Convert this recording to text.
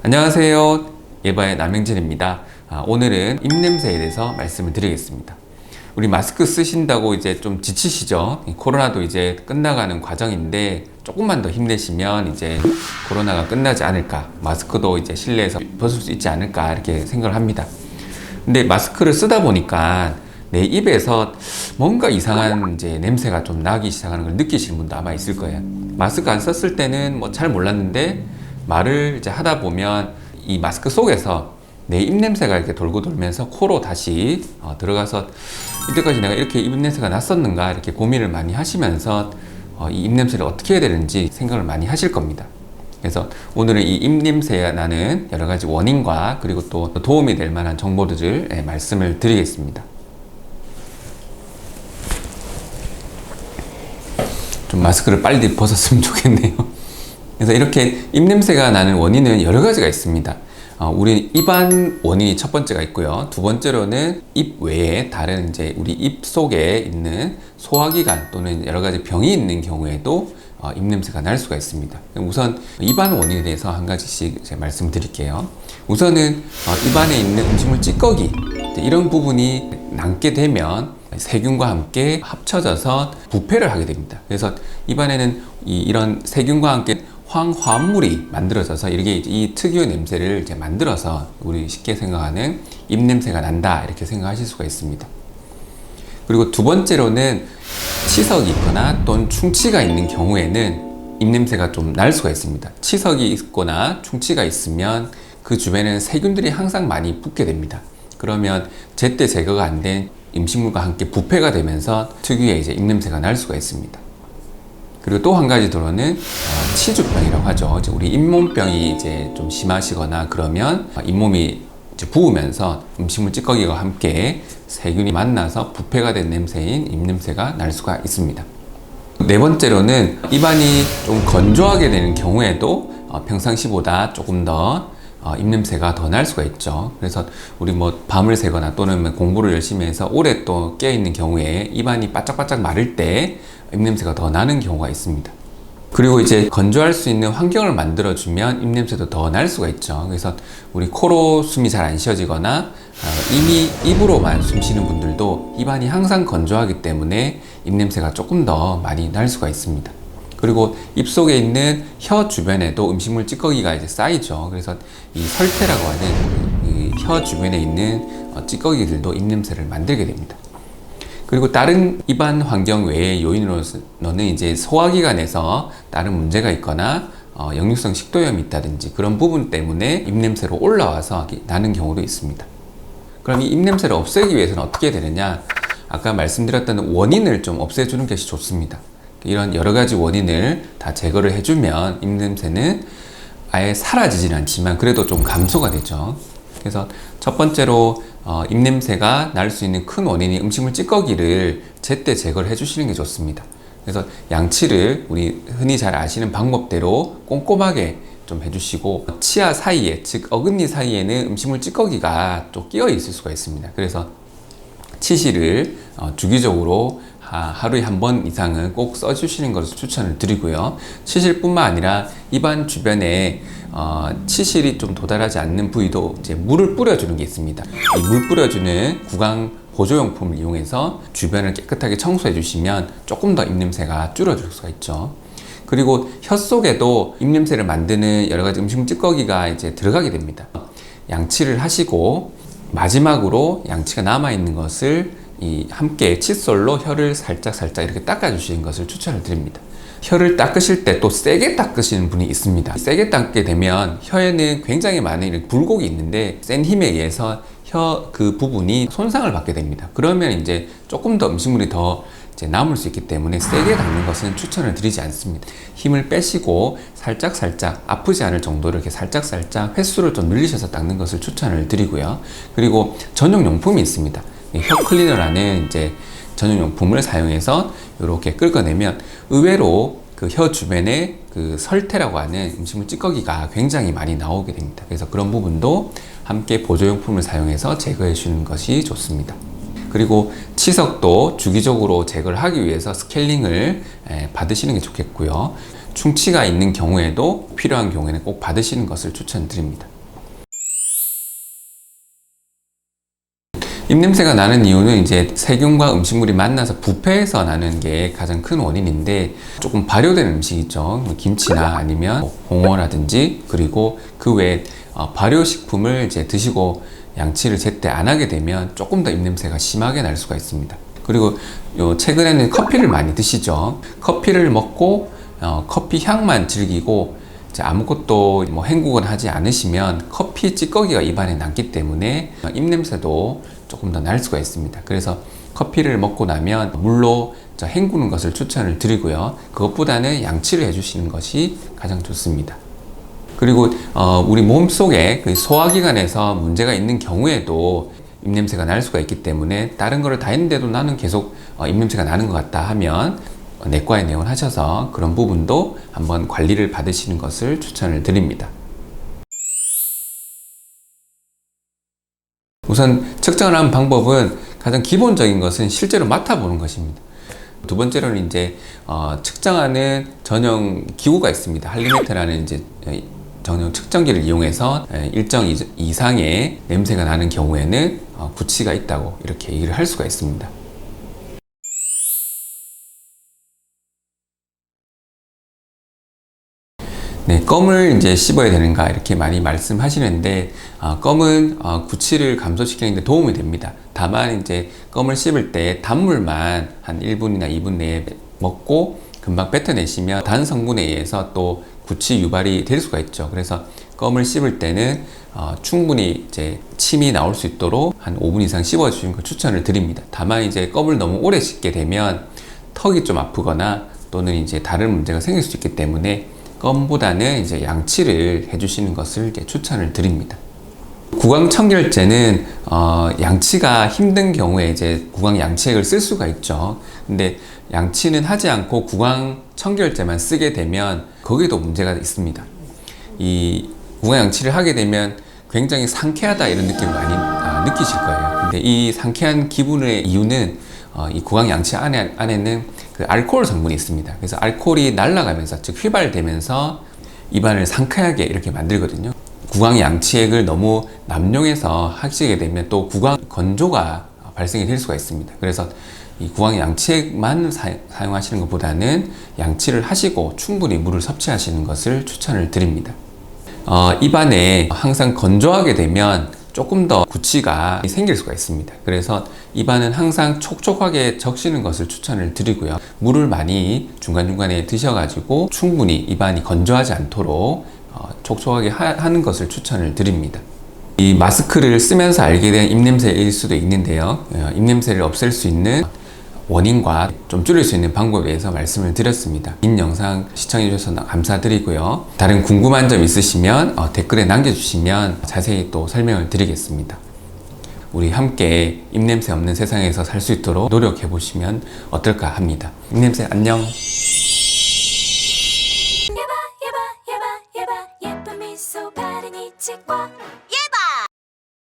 안녕하세요. 예바의 남영진입니다. 오늘은 입냄새에 대해서 말씀을 드리겠습니다. 우리 마스크 쓰신다고 이제 좀 지치시죠? 코로나도 이제 끝나가는 과정인데 조금만 더 힘내시면 이제 코로나가 끝나지 않을까, 마스크도 이제 실내에서 벗을 수 있지 않을까 이렇게 생각을 합니다. 근데 마스크를 쓰다 보니까 내 입에서 뭔가 이상한 이제 냄새가 좀 나기 시작하는 걸 느끼시는 분도 아마 있을 거예요. 마스크 안 썼을 때는 뭐 잘 몰랐는데 말을 이제 하다 보면 이 마스크 속에서 내 입냄새가 이렇게 돌고 돌면서 코로 다시 들어가서 이때까지 내가 이렇게 입냄새가 났었는가 이렇게 고민을 많이 하시면서 이 입냄새를 어떻게 해야 되는지 생각을 많이 하실 겁니다. 그래서 오늘은 이 입냄새가 나는 여러 가지 원인과 그리고 또 도움이 될 만한 정보들을 말씀을 드리겠습니다. 좀 마스크를 빨리 벗었으면 좋겠네요. 그래서 이렇게 입냄새가 나는 원인은 여러 가지가 있습니다. 우리 입안 원인이 첫 번째가 있고요. 두 번째로는 입 외에 다른 이제 우리 입 속에 있는 소화기관 또는 여러 가지 병이 있는 경우에도 입냄새가 날 수가 있습니다. 우선 입안 원인에 대해서 한 가지씩 제가 말씀드릴게요. 우선은 입안에 있는 음식물 찌꺼기 이런 부분이 남게 되면 세균과 함께 합쳐져서 부패를 하게 됩니다. 그래서 입안에는 이런 세균과 함께 황화물이 만들어져서 이렇게 이 특유의 냄새를 이제 만들어서 우리 쉽게 생각하는 입냄새가 난다 이렇게 생각하실 수가 있습니다. 그리고 두 번째로는 치석이 있거나 또는 충치가 있는 경우에는 입냄새가 좀 날 수가 있습니다. 치석이 있거나 충치가 있으면 그 주변에는 세균들이 항상 많이 붙게 됩니다. 그러면 제때 제거가 안 된 음식물과 함께 부패가 되면서 특유의 이제 입냄새가 날 수가 있습니다. 그리고 또 한 가지 들어는 치주병이라고 하죠. 우리 잇몸병이 이제 좀 심하시거나 그러면 잇몸이 이제 부으면서 음식물 찌꺼기와 함께 세균이 만나서 부패가 된 냄새인 입냄새가 날 수가 있습니다. 네 번째로는 입안이 좀 건조하게 되는 경우에도 평상시보다 조금 더 입냄새가 더 날 수가 있죠. 그래서 우리 뭐 밤을 새거나 또는 공부를 열심히 해서 오래 또 깨어있는 경우에 입안이 바짝바짝 마를 때 입냄새가 더 나는 경우가 있습니다. 그리고 이제 건조할 수 있는 환경을 만들어주면 입냄새도 더 날 수가 있죠. 그래서 우리 코로 숨이 잘 안 쉬어지거나 이미 입으로만 숨 쉬는 분들도 입안이 항상 건조하기 때문에 입냄새가 조금 더 많이 날 수가 있습니다. 그리고 입속에 있는 혀 주변에도 음식물 찌꺼기가 이제 쌓이죠. 그래서 이 설태라고 하는 이 혀 주변에 있는 찌꺼기들도 입냄새를 만들게 됩니다. 그리고 다른 입안 환경 외의 요인으로는 이제 소화기관에서 다른 문제가 있거나 역류성 식도염이 있다든지 그런 부분 때문에 입냄새로 올라와서 나는 경우도 있습니다. 그럼 이 입냄새를 없애기 위해서는 어떻게 되느냐? 아까 말씀드렸던 원인을 좀 없애주는 것이 좋습니다. 이런 여러 가지 원인을 다 제거를 해주면 입냄새는 아예 사라지진 않지만 그래도 좀 감소가 되죠. 그래서 첫 번째로 입냄새가 날 수 있는 큰 원인이 음식물 찌꺼기를 제때 제거를 해주시는 게 좋습니다. 그래서 양치를 우리 흔히 잘 아시는 방법대로 꼼꼼하게 좀 해주시고 치아 사이에, 즉 어금니 사이에는 음식물 찌꺼기가 또 끼어 있을 수가 있습니다. 그래서 치실을 주기적으로 하루에 한 번 이상은 꼭 써주시는 것을 추천을 드리고요. 치실뿐만 아니라 입안 주변에 치실이 좀 도달하지 않는 부위도 이제 물을 뿌려주는 게 있습니다. 이 물 뿌려주는 구강 보조용품을 이용해서 주변을 깨끗하게 청소해 주시면 조금 더 입냄새가 줄어들 수가 있죠. 그리고 혀 속에도 입냄새를 만드는 여러 가지 음식 찌꺼기가 이제 들어가게 됩니다. 양치를 하시고 마지막으로 양치가 남아 있는 것을 함께 칫솔로 혀를 살짝 이렇게 닦아주시는 것을 추천을 드립니다. 혀를 닦으실 때 또 세게 닦으시는 분이 있습니다. 세게 닦게 되면 혀에는 굉장히 많은 굴곡이 있는데 센 힘에 의해서 혀 그 부분이 손상을 받게 됩니다. 그러면 이제 조금 더 음식물이 더 이제 남을 수 있기 때문에 세게 닦는 것은 추천을 드리지 않습니다. 힘을 빼시고 살짝 아프지 않을 정도로 이렇게 살짝 횟수를 좀 늘리셔서 닦는 것을 추천을 드리고요. 그리고 전용 용품이 있습니다. 혀 클리너라는 이제 전용 용품을 사용해서 이렇게 긁어내면 의외로 그 혀 주변에 그 설태라고 하는 음식물 찌꺼기가 굉장히 많이 나오게 됩니다. 그래서 그런 부분도 함께 보조용품을 사용해서 제거해 주는 것이 좋습니다. 그리고 치석도 주기적으로 제거를 하기 위해서 스케일링을 받으시는 게 좋겠고요. 충치가 있는 경우에도 필요한 경우에는 꼭 받으시는 것을 추천드립니다. 입냄새가 나는 이유는 이제 세균과 음식물이 만나서 부패해서 나는 게 가장 큰 원인인데, 조금 발효된 음식이죠. 김치나 아니면 홍어라든지, 그리고 그 외에 발효식품을 이제 드시고 양치를 제때 안 하게 되면 조금 더 입냄새가 심하게 날 수가 있습니다. 그리고 최근에는 커피를 많이 드시죠. 커피를 먹고 커피 향만 즐기고 이제 아무것도 뭐 헹구거나 하지 않으시면 커피 찌꺼기가 입안에 남기 때문에 입냄새도 조금 더 날 수가 있습니다. 그래서 커피를 먹고 나면 물로 헹구는 것을 추천을 드리고요. 그것보다는 양치를 해주시는 것이 가장 좋습니다. 그리고 우리 몸속에 그 소화기관에서 문제가 있는 경우에도 입냄새가 날 수가 있기 때문에, 다른 거를 다 했는데도 나는 계속 입냄새가 나는 것 같다 하면 내과에 내원하셔서 그런 부분도 한번 관리를 받으시는 것을 추천을 드립니다. 우선 측정을 하는 방법은, 가장 기본적인 것은 실제로 맡아보는 것입니다. 두 번째로는 이제 측정하는 전용 기구가 있습니다. 할리메트라는 이제 전용 측정기를 이용해서 일정 이상의 냄새가 나는 경우에는 구취가 있다고 이렇게 얘기를 할 수가 있습니다. 네, 껌을 이제 씹어야 되는가 이렇게 많이 말씀하시는데, 껌은 구취를 감소시키는 데 도움이 됩니다. 다만 이제 껌을 씹을 때 단물만 한 1분이나 2분 내에 먹고 금방 뱉어내시면 단 성분에 의해서 또 구취 유발이 될 수가 있죠. 그래서 껌을 씹을 때는 충분히 이제 침이 나올 수 있도록 한 5분 이상 씹어 주시는 걸 추천을 드립니다. 다만 이제 껌을 너무 오래 씹게 되면 턱이 좀 아프거나 또는 이제 다른 문제가 생길 수 있기 때문에 껌보다는 이제 양치를 해주시는 것을 이제 추천을 드립니다. 구강청결제는 양치가 힘든 경우에 이제 구강 양치액을 쓸 수가 있죠. 근데 양치는 하지 않고 구강청결제만 쓰게 되면 거기에도 문제가 있습니다. 이 구강 양치를 하게 되면 굉장히 상쾌하다 이런 느낌을 많이 느끼실 거예요. 근데 이 상쾌한 기분의 이유는 이 구강 양치 안에는 그 알코올 성분이 있습니다. 그래서 알코올이 날아가면서, 즉 휘발되면서 입안을 상쾌하게 이렇게 만들거든요. 구강 양치액을 너무 남용해서 하시게 되면 또 구강 건조가 발생이 될 수가 있습니다. 그래서 이 구강 양치액만 사용하시는 것보다는 양치를 하시고 충분히 물을 섭취하시는 것을 추천을 드립니다. 입안에 항상 건조하게 되면 조금 더 구취가 생길 수가 있습니다. 그래서 입안은 항상 촉촉하게 적시는 것을 추천을 드리고요. 물을 많이 중간중간에 드셔가지고 충분히 입안이 건조하지 않도록 촉촉하게 하는 것을 추천을 드립니다. 이 마스크를 쓰면서 알게 된 입냄새일 수도 있는데요. 입냄새를 없앨 수 있는 원인과 좀 줄일 수 있는 방법에 대해서 말씀을 드렸습니다. 긴 영상 시청해 주셔서 감사드리고요. 다른 궁금한 점 있으시면 댓글에 남겨주시면 자세히 또 설명을 드리겠습니다. 우리 함께 입냄새 없는 세상에서 살 수 있도록 노력해 보시면 어떨까 합니다. 입냄새 안녕!